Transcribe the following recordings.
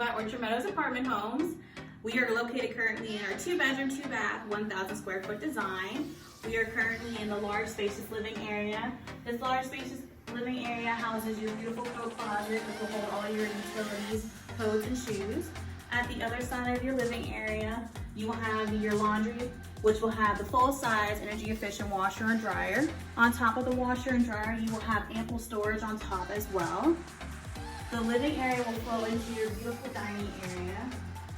by Orchard Meadows Apartment Homes. We are located currently in our 2-bedroom, 2-bath, 1,000 square foot design. We are currently in the large spacious living area. This large spacious living area houses your beautiful coat closet, which will hold all your utilities, coats, and shoes. At the other side of your living area, you will have your laundry, which will have the full-size, energy-efficient washer and dryer. On top of the washer and dryer, you will have ample storage on top as well. The living area will flow into your beautiful dining area.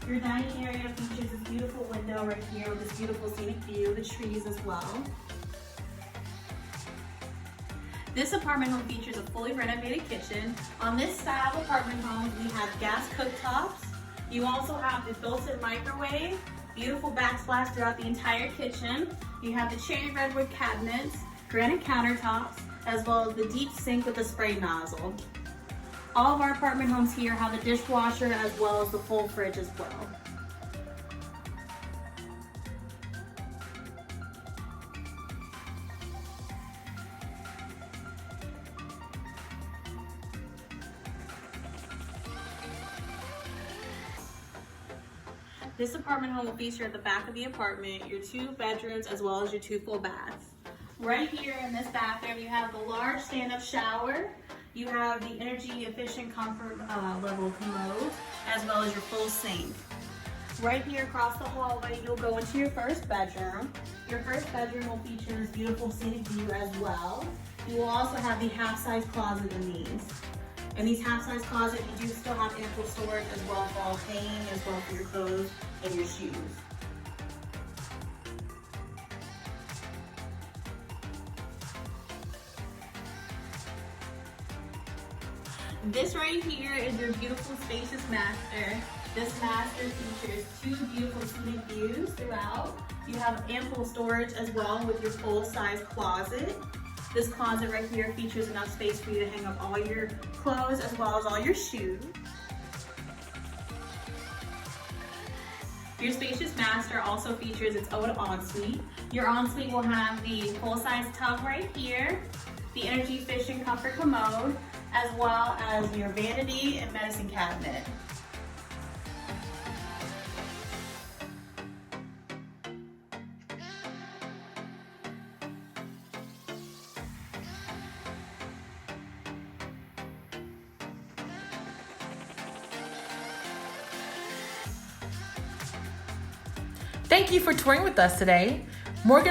Your dining area features this beautiful window right here with this beautiful scenic view, the trees as well. This apartment home features a fully renovated kitchen. On this style of apartment home, we have gas cooktops. You also have the built-in microwave, beautiful backsplash throughout the entire kitchen. You have the cherry redwood cabinets, granite countertops, as well as the deep sink with the spray nozzle. All of our apartment homes here have the dishwasher as well as the full fridge as well. This apartment home will feature at the back of the apartment your 2 bedrooms as well as your 2 full baths. Right here in this bathroom, you have the large stand-up shower. You have the energy efficient comfort level commode, as well as your full sink. Right here across the hallway, you'll go into your first bedroom. Your first bedroom will feature this beautiful scenic view as well. You will also have the half-size closet in these. In these half-size closets, you do still have ample storage as well for all hanging, as well for your clothes and your shoes. This right here is your beautiful spacious master. This master features 2 beautiful scenic views throughout. You have ample storage as well with your full-size closet. This closet right here features enough space for you to hang up all your clothes as well as all your shoes. Your spacious master also features its own ensuite. Your ensuite will have the full-size tub right here, the energy-efficient comfort commode, as well as your vanity and medicine cabinet. Thank you for touring with us today. Morgan